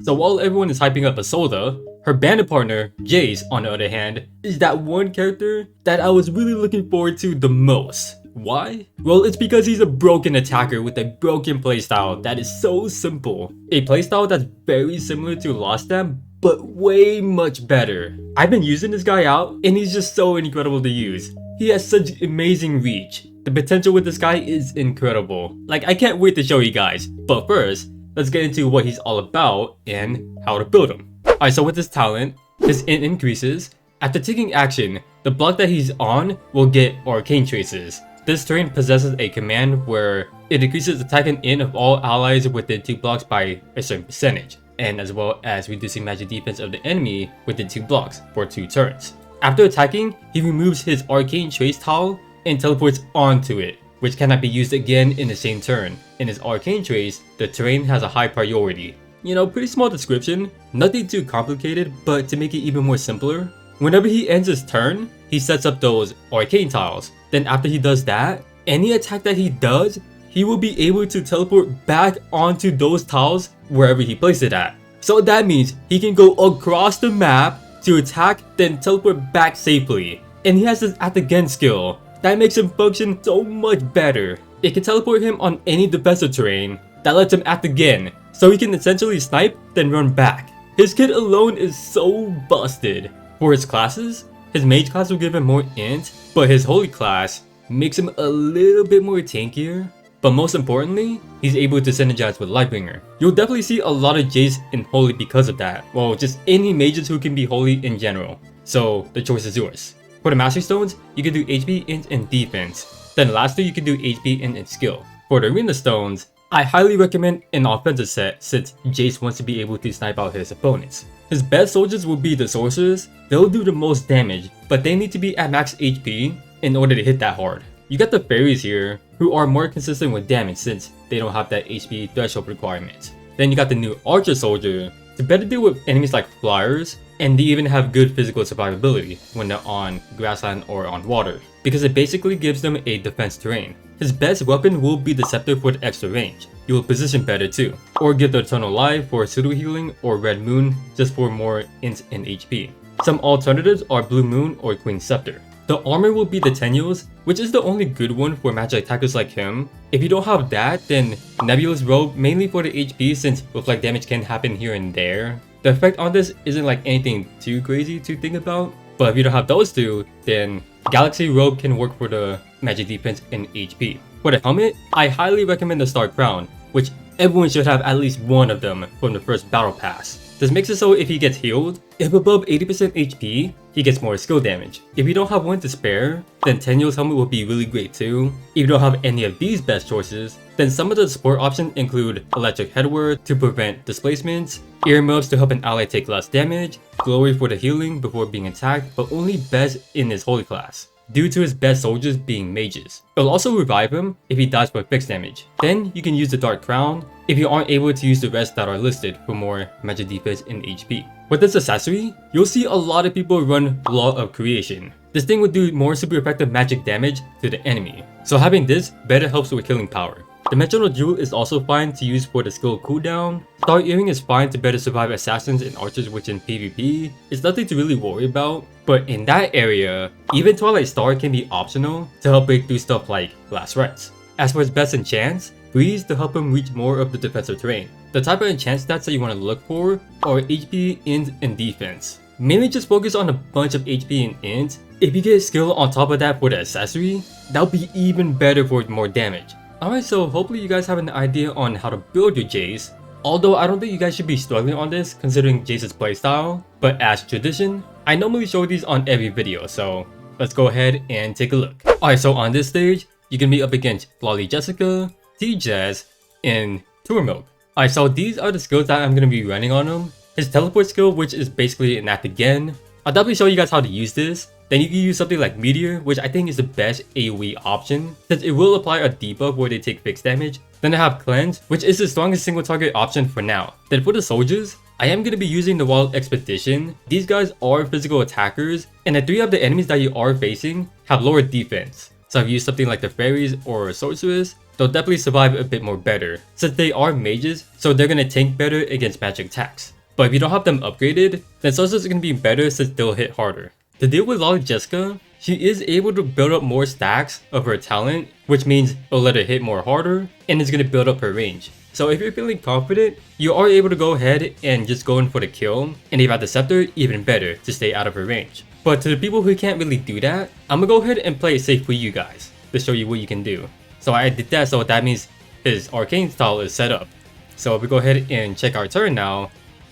So while everyone is hyping up Isolde, her bandit partner, Jayce, on the other hand, is that one character that I was really looking forward to the most. Why? Well, it's because he's a broken attacker with a broken playstyle that is so simple. A playstyle that's very similar to Lost Dam, but way much better. I've been using this guy out, and he's just so incredible to use. He has such amazing reach. The potential with this guy is incredible. Like, I can't wait to show you guys. But first, let's get into what he's all about and how to build him. Alright, so with this talent, his int increases. After taking action, the block that he's on will get arcane traces. This terrain possesses a command where it increases attack and int of all allies within 2 blocks by a certain percentage, and as well as reducing magic defense of the enemy within 2 blocks for 2 turns. After attacking, he removes his arcane trace tile and teleports onto it, which cannot be used again in the same turn. In his arcane trace, the terrain has a high priority. You know, pretty small description, nothing too complicated, but to make it even more simpler, whenever he ends his turn, he sets up those arcane tiles. Then after he does that, any attack that he does, he will be able to teleport back onto those tiles wherever he places it at. So that means he can go across the map to attack, then teleport back safely. And he has this act again skill that makes him function so much better. It can teleport him on any defensive terrain that lets him act again, so he can essentially snipe, then run back. His kit alone is so busted. For his classes, his mage class will give him more int, but his holy class makes him a little bit more tankier. But most importantly, he's able to synergize with Lightbringer. You'll definitely see a lot of Jayce in holy because of that. Well, just any mages who can be holy in general. So the choice is yours. For the Mastery Stones, you can do HP, int, and defense. Then lastly, you can do HP, int, and skill. For the Arena Stones, I highly recommend an offensive set since Jayce wants to be able to snipe out his opponents. His best soldiers will be the sorcerers. They'll do the most damage, but they need to be at max HP in order to hit that hard. You got the fairies here, who are more consistent with damage since they don't have that HP threshold requirement. Then you got the new archer soldier to better deal with enemies like flyers, and they even have good physical survivability when they're on grassland or on water, because it basically gives them a defense terrain. His best weapon will be the scepter for the extra range. You will position better too, or give the eternal life for pseudo healing, or red moon just for more int and HP. Some alternatives are blue moon or queen scepter. The armor will be the Tenuous, which is the only good one for magic attackers like him. If you don't have that, then Nebulous Robe mainly for the HP since reflect damage can happen here and there. The effect on this isn't like anything too crazy to think about, but if you don't have those two, then Galaxy Robe can work for the magic defense and HP. For the helmet, I highly recommend the Star Crown, which everyone should have at least one of them from the first battle pass. This makes it so if he gets healed, if above 80% HP, he gets more skill damage. If you don't have one to spare, then Tenuous helmet would be really great too. If you don't have any of these best choices, then some of the support options include electric headwear to prevent displacements, earmuffs to help an ally take less damage, glory for the healing before being attacked, but only best in his holy class, due to his best soldiers being mages. It'll also revive him if he dies for fixed damage. Then you can use the Dark Crown if you aren't able to use the rest that are listed for more magic defense and HP. With this accessory, you'll see a lot of people run Law of Creation. This thing would do more super effective magic damage to the enemy, so having this better helps with killing power. Dimensional Jewel is also fine to use for the skill cooldown. Star Earring is fine to better survive assassins and archers, which in PvP is nothing to really worry about. But in that area, even Twilight Star can be optional to help break through stuff like Last Rites. As for his best enchants, Breeze to help him reach more of the defensive terrain. The type of enchant stats that you want to look for are HP, int, and defense. Mainly just focus on a bunch of HP and int. If you get skill on top of that for the accessory, that'll be even better for more damage. Alright, so hopefully you guys have an idea on how to build your Jayce. Although I don't think you guys should be struggling on this considering Jayce's playstyle, but as tradition, I normally show these on every video, so let's go ahead and take a look. Alright, so on this stage, you can be up against Lolly Jessica, Thxs, and Tourmilk. Alright, so these are the skills that I'm going to be running on him. His teleport skill, which is basically an act again. I'll definitely show you guys how to use this. Then you can use something like Meteor, which I think is the best AoE option, since it will apply a debuff where they take fixed damage. Then I have Cleanse, which is the strongest single target option for now. Then for the soldiers, I am going to be using the Wild Expedition. These guys are physical attackers, and the 3 of the enemies that you are facing have lower defense. So if you use something like the Fairies or Sorceress, they'll definitely survive a bit more better, since they are mages, so they're gonna tank better against magic attacks. But if you don't have them upgraded, then Sosa's gonna be better since they'll hit harder. To deal with Jessica, she is able to build up more stacks of her talent, which means it'll let her hit more harder, and it's gonna build up her range. So if you're feeling confident, you are able to go ahead and just go in for the kill, and if you have the scepter, even better to stay out of her range. But to the people who can't really do that, I'm gonna go ahead and play it safe for you guys, to show you what you can do. So I did that, so that means his arcane style is set up. So if we go ahead and check our turn now,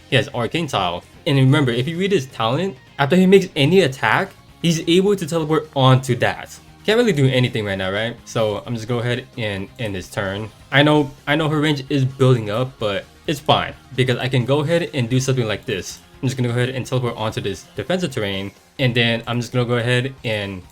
he has arcane tile. And remember, if you read his talent, after he makes any attack, he's able to teleport onto that. Can't really do anything right now, right? So I'm just go ahead and end his turn. I know her range is building up, but it's fine because I can go ahead and do something like this. I'm just gonna go ahead and teleport onto this defensive terrain, and then I'm just gonna go ahead and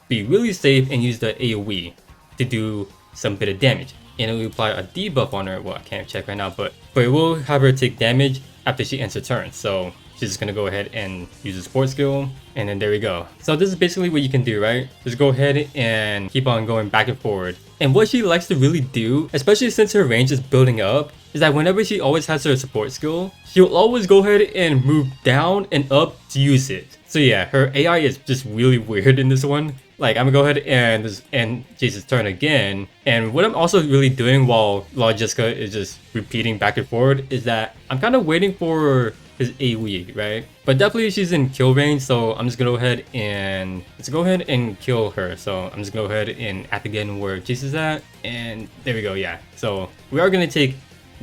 be really safe and use the AoE to do some bit of damage. And it will apply a debuff on her. Well, I can't check right now, but it will have her take damage after she ends her turn. So she's just gonna go ahead and use a support skill, and then there we go. So this is basically what you can do, right? Just go ahead and keep on going back and forward. And what she likes to really do, especially since her range is building up, is that whenever she always has her support skill, she'll always go ahead and move down and up to use it. So yeah, her AI is just really weird in this one. Like, I'm gonna go ahead and just end Jayce's turn again. And what I'm also really doing while Jessica is just repeating back and forward is that I'm kind of waiting for his AoE, right? But definitely she's in kill range, so I'm just gonna go ahead and kill her. So I'm just gonna go ahead and act again where Jayce is at, and there we go. Yeah, so we are gonna take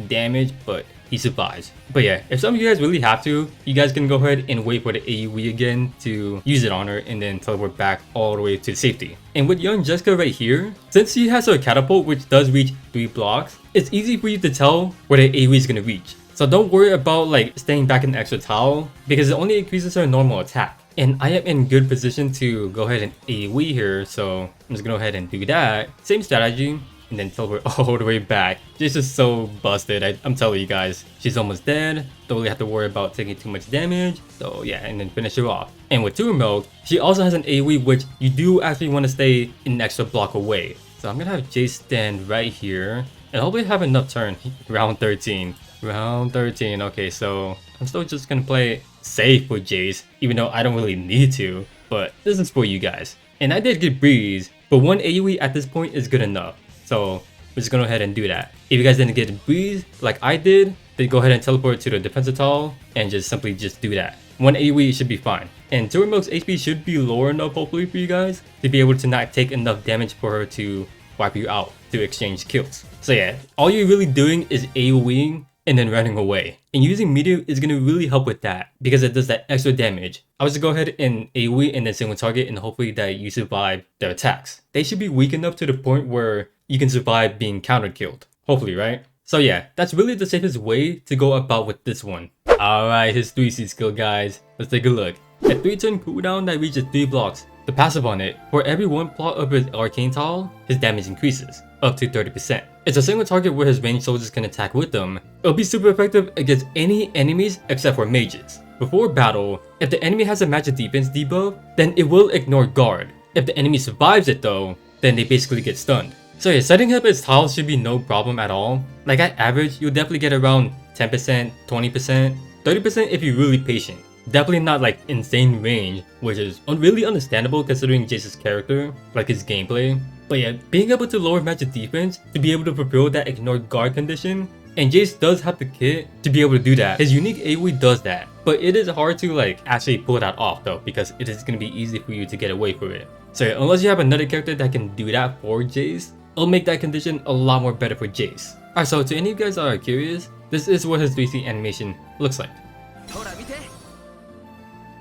damage, but he survives. But yeah, if some of you guys really have to, you guys can go ahead and wait for the AoE again to use it on her, and then teleport back all the way to safety. And with young Jessica right here, since she has her catapult, which does reach 3 blocks, it's easy for you to tell where the AoE is gonna reach. So don't worry about like staying back in the extra tile, because it only increases her normal attack. And I am in good position to go ahead and AoE here, so I'm just gonna go ahead and do that. Same strategy, and then teleport all the way back. She's just so busted, I'm telling you guys. She's almost dead, don't really have to worry about taking too much damage. So yeah, and then finish her off. And with Tour Milk, she also has an AoE which you do actually want to stay an extra block away. So I'm gonna have Jayce stand right here, and hopefully have enough turn. Round 13. Round 13, okay, so I'm still just gonna play safe with Jayce, even though I don't really need to, but this is for you guys. And I did get Breeze, but one AoE at this point is good enough. So we're just gonna go ahead and do that. If you guys didn't get Breeze like I did, then go ahead and teleport to the defensive tile and just simply do that. One AoE should be fine. And Tour Milk's HP should be lower enough hopefully for you guys to be able to not take enough damage for her to wipe you out to exchange kills. So yeah, all you're really doing is AoEing and then running away. And using Meteor is gonna really help with that because it does that extra damage. I would just go ahead and AoE and then single target, and hopefully that you survive their attacks. They should be weak enough to the point where you can survive being counter killed. Hopefully, right? So yeah, that's really the safest way to go about with this one. Alright, his 3C skill, guys. Let's take a look. A 3-turn cooldown that reaches 3 blocks. The passive on it, for every 1 plot of his arcane tile, his damage increases, up to 30%. It's a single target where his ranged soldiers can attack with them. It'll be super effective against any enemies except for mages. Before battle, if the enemy has a magic defense debuff, then it will ignore guard. If the enemy survives it though, then they basically get stunned. So yeah, setting up his tiles should be no problem at all. Like at average, you'll definitely get around 10%, 20%, 30% if you're really patient. Definitely not like insane range, which is really understandable considering Jayce's character, like his gameplay. But yeah, being able to lower magic defense to be able to fulfill that ignore guard condition, and Jayce does have the kit to be able to do that. His unique AoE does that, but it is hard to like actually pull that off though, because it is going to be easy for you to get away from it. So yeah, unless you have another character that can do that for Jayce, it'll make that condition a lot more better for Jayce. Alright, so to any of you guys that are curious, this is what his 3C animation looks like.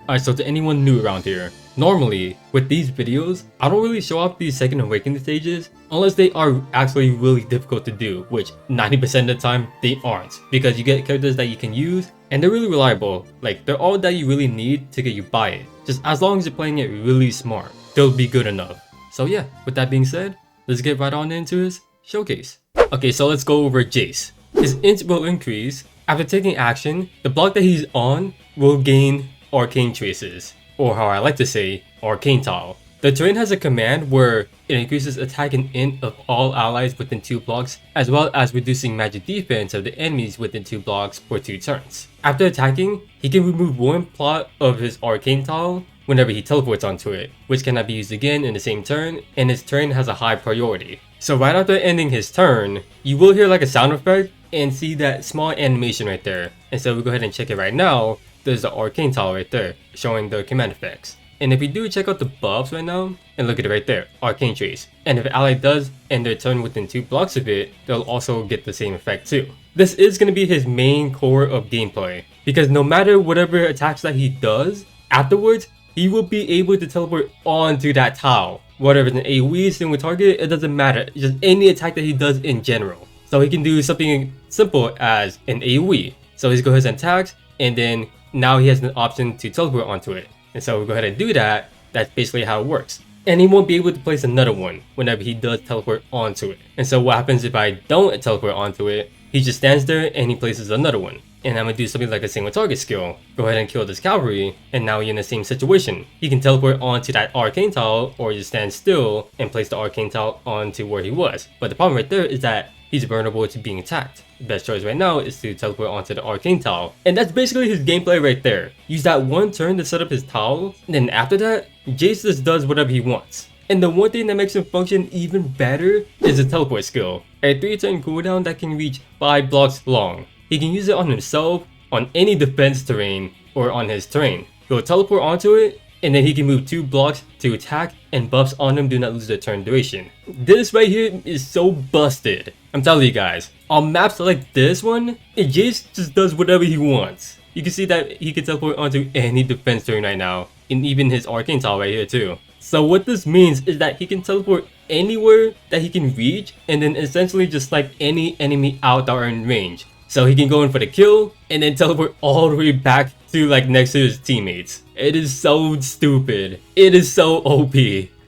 Alright, so to anyone new around here, normally with these videos, I don't really show off these second awakening stages unless they are actually really difficult to do, which 90% of the time they aren't, because you get characters that you can use and they're really reliable. Like, they're all that you really need to get you by it. Just as long as you're playing it really smart, they'll be good enough. So yeah, with that being said, let's get right on into his showcase. Okay, so let's go over Jayce. His int will increase. After taking action, the block that he's on will gain arcane traces, or how I like to say, arcane tile. The terrain has a command where it increases attack and int of all allies within 2 blocks, as well as reducing magic defense of the enemies within 2 blocks for 2 turns. After attacking, he can remove 1 plot of his arcane tile whenever he teleports onto it, which cannot be used again in the same turn, and his turn has a high priority. So right after ending his turn, you will hear like a sound effect and see that small animation right there. And so we'll go ahead and check it right now. There's the arcane tile right there, showing the command effects. And if you do check out the buffs right now, and look at it right there, Arcane Trace. And if an ally does end their turn within 2 blocks of it, they'll also get the same effect too. This is going to be his main core of gameplay, because no matter whatever attacks that he does, afterwards, he will be able to teleport onto that tile. Whether it's an AoE, single target, it doesn't matter, just any attack that he does in general. So he can do something simple as an AoE. So he's go ahead and attacks, and then now he has an option to teleport onto it. And so we'll go ahead and do that. That's basically how it works. And he won't be able to place another one whenever he does teleport onto it. And so what happens if I don't teleport onto it? He just stands there and he places another one. And I'm gonna do something like a single target skill. Go ahead and kill this cavalry, and now you're in the same situation. He can teleport onto that arcane tile, or just stand still and place the arcane tile onto where he was. But the problem right there is that he's vulnerable to being attacked. The best choice right now is to teleport onto the arcane tile. And that's basically his gameplay right there. Use that one turn to set up his tile, and then after that, Jayce just does whatever he wants. And the one thing that makes him function even better is the teleport skill. A 3-turn cooldown that can reach 5 blocks long. He can use it on himself, on any defense terrain, or on his terrain. He'll teleport onto it, and then he can move 2 blocks to attack, and buffs on him do not lose their turn duration. This right here is so busted. I'm telling you guys, on maps like this one, Jayce just does whatever he wants. You can see that he can teleport onto any defense terrain right now, and even his arcane tile right here too. So what this means is that he can teleport anywhere that he can reach, and then essentially just snipe any enemy out that are in range. So he can go in for the kill, and then teleport all the way back to like next to his teammates. It is so stupid. It is so OP.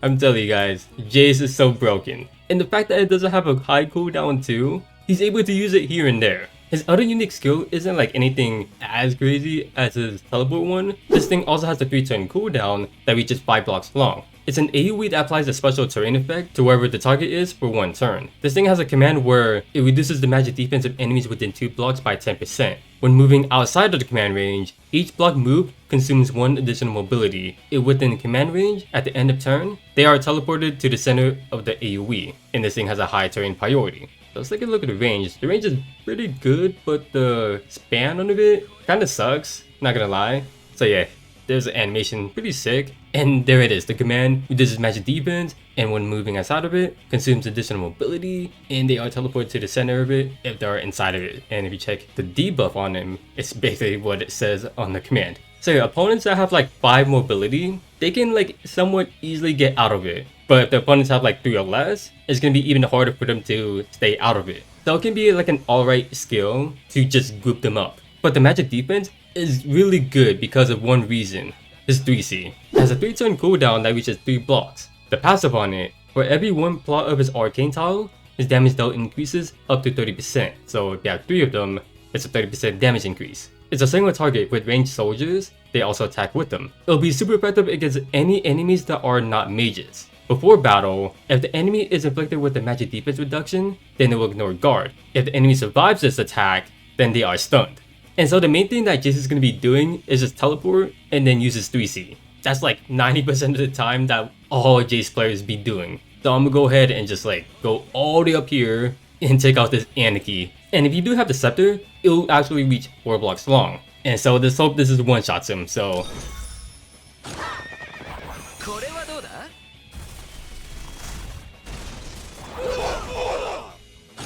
I'm telling you guys, Jayce is so broken. And the fact that it doesn't have a high cooldown too, he's able to use it here and there. His other unique skill isn't like anything as crazy as his teleport one. This thing also has a 3-turn cooldown that reaches 5 blocks long. It's an AoE that applies a special terrain effect to wherever the target is for 1 turn. This thing has a command where it reduces the magic defense of enemies within 2 blocks by 10%. When moving outside of the command range, each block moved consumes 1 additional mobility. If within command range, at the end of turn, they are teleported to the center of the AoE, and this thing has a high terrain priority. So let's take a look at the range. The range is pretty good, but the span on it kinda sucks, not gonna lie. So yeah, there's an animation, pretty sick. And there it is, the command reduces magic defense, and when moving outside of it, consumes additional mobility, and they are teleported to the center of it if they are inside of it. And if you check the debuff on them, it's basically what it says on the command. So yeah, opponents that have like 5 mobility, they can like somewhat easily get out of it. But if the opponents have like 3 or less, it's gonna be even harder for them to stay out of it. So it can be like an alright skill to just group them up. But the magic defense is really good because of one reason. His 3C. It has a 3-turn cooldown that reaches 3 blocks. The passive on it, for every 1 plot of his arcane tile, his damage dealt increases up to 30%. So if you have 3 of them, it's a 30% damage increase. It's a single target with ranged soldiers, they also attack with them. It'll be super effective against any enemies that are not mages. Before battle, if the enemy is inflicted with a magic defense reduction, then it will ignore guard. If the enemy survives this attack, then they are stunned. And so the main thing that Jayce is going to be doing is just teleport and then use his 3C. That's like 90% of the time that all Jayce players be doing. So I'm going to go ahead and just like go all the way up here and take out this Anarchy. And if you do have the scepter, it will actually reach 4 blocks long. And so let's hope this is one-shots him, so...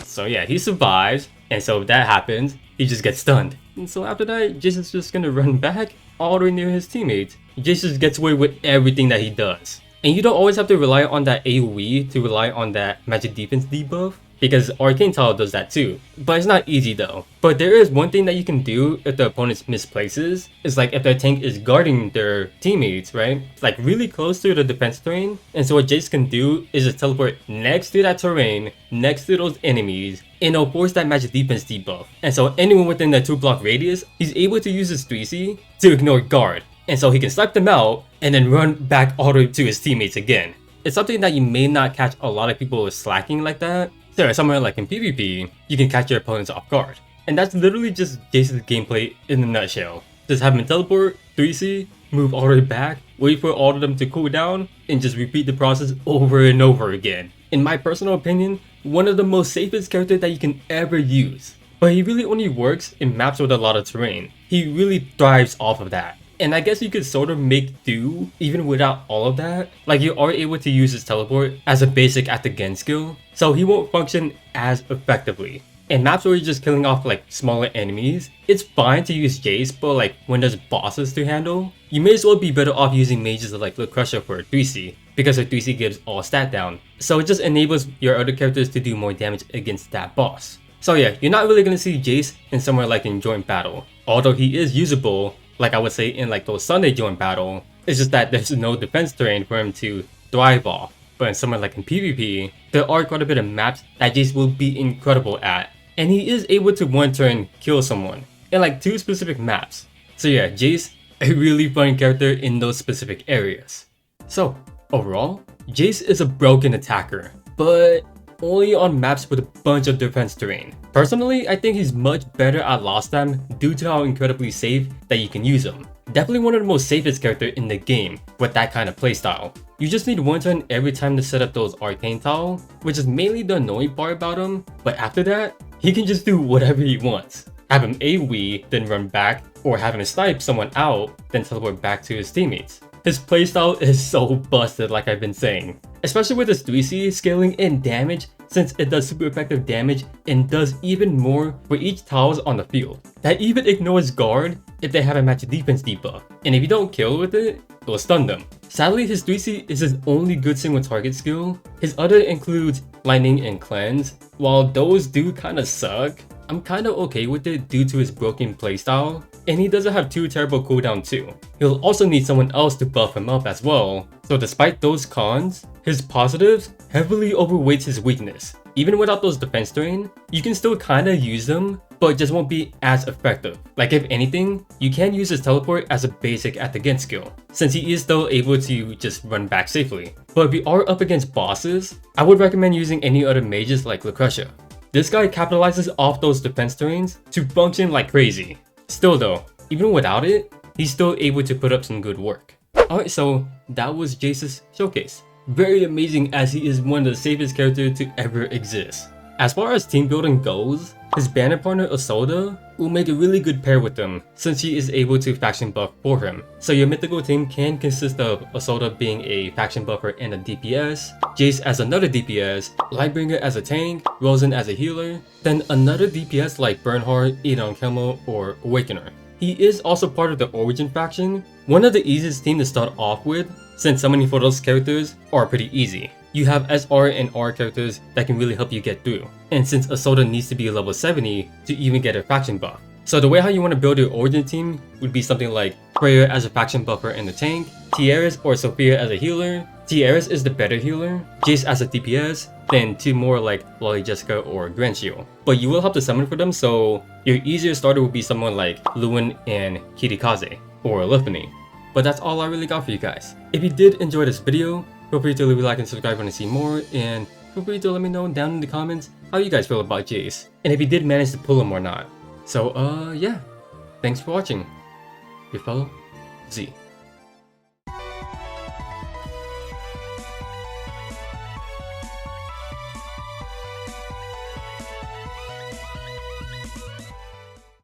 So yeah, he survives, and so if that happens, he just gets stunned. And so after that, Jayce is just gonna run back all the way near his teammates. Jayce just gets away with everything that he does. And you don't always have to rely on that AoE to rely on that magic defense debuff, because Arcane Tile does that too. But it's not easy though. But there is one thing that you can do if the opponent misplaces. It's like if their tank is guarding their teammates, right? It's like really close to the defense terrain. And so what Jayce can do is just teleport next to that terrain, next to those enemies, and it'll force that magic defense debuff. And so anyone within the 2 block radius, he's able to use his 3C to ignore guard. And so he can snipe them out, and then run back all the way to his teammates again. It's something that you may not catch a lot of people slacking like that. So somewhere like in PvP, you can catch your opponents off guard. And that's literally just Jayce's gameplay in a nutshell. Just have him teleport, 3C, move all the way back, wait for all of them to cool down, and just repeat the process over and over again. In my personal opinion, one of the most safest characters that you can ever use. But he really only works in maps with a lot of terrain. He really thrives off of that. And I guess you could sort of make do even without all of that. Like you are able to use his teleport as a basic at the again skill, so he won't function as effectively. In maps where you're just killing off like smaller enemies, it's fine to use Jayce, but like when there's bosses to handle, you may as well be better off using mages like Langrisser for a 3C, because a 3C gives all stat down. So it just enables your other characters to do more damage against that boss. So yeah, you're not really gonna see Jayce in somewhere like in joint battle. Although he is usable, like I would say in like those Sunday joint battle, it's just that there's no defense terrain for him to thrive off. But in somewhere like in PvP, there are quite a bit of maps that Jayce will be incredible at. And he is able to one turn kill someone in like 2 specific maps. So yeah, Jayce, a really fun character in those specific areas. So overall, Jayce is a broken attacker, but only on maps with a bunch of defense terrain. Personally, I think he's much better at lost time due to how incredibly safe that you can use him. Definitely one of the most safest characters in the game with that kind of playstyle. You just need one turn every time to set up those arcane tile, which is mainly the annoying part about him, but after that, he can just do whatever he wants. Have him AoE, then run back, or have him snipe someone out, then teleport back to his teammates. His playstyle is so busted like I've been saying. Especially with his 3C scaling and damage, since it does super effective damage and does even more for each tiles on the field. That even ignores guard if they have a match defense debuff, and if you don't kill with it, it'll stun them. Sadly, his 3C is his only good single target skill. His other includes lightning and cleanse. While those do kinda suck, I'm kinda okay with it due to his broken playstyle, and he doesn't have too terrible cooldown too. He'll also need someone else to buff him up as well, so despite those cons, his positives heavily overweights his weakness. Even without those defense terrain, you can still kinda use them, but it just won't be as effective. Like if anything, you can use his teleport as a basic at the again skill, since he is still able to just run back safely. But if you are up against bosses, I would recommend using any other mages like Langrisser. This guy capitalizes off those defense terrains to function like crazy. Still though, even without it, he's still able to put up some good work. Alright, so that was Jayce's showcase. Very amazing as he is one of the safest characters to ever exist. As far as team building goes, his banner partner Isolde will make a really good pair with him since she is able to faction buff for him. So your mythical team can consist of Isolde being a faction buffer and a DPS, Jayce as another DPS, Lightbringer as a tank, Rosen as a healer, then another DPS like Bernhard, Edon Kemo, or Awakener. He is also part of the Origin faction, one of the easiest teams to start off with since summoning for those characters are pretty easy. You have SR and R characters that can really help you get through, and since Isolde needs to be level 70 to even get a faction buff. So the way how you want to build your Origin team would be something like Freya as a faction buffer and a tank, Thxs or Sophia as a healer, Thxs is the better healer, Jayce as a DPS, then 2 more like Lolly Jessica or Granchio. But you will have to summon for them, so your easier starter would be someone like Lewin and Kirikaze, or Lithany. But that's all I really got for you guys. If you did enjoy this video, feel free to leave a like and subscribe want to see more, and feel free to let me know down in the comments how you guys feel about Jayce, and if you did manage to pull him or not. So yeah, thanks for watching. Your fellow Z.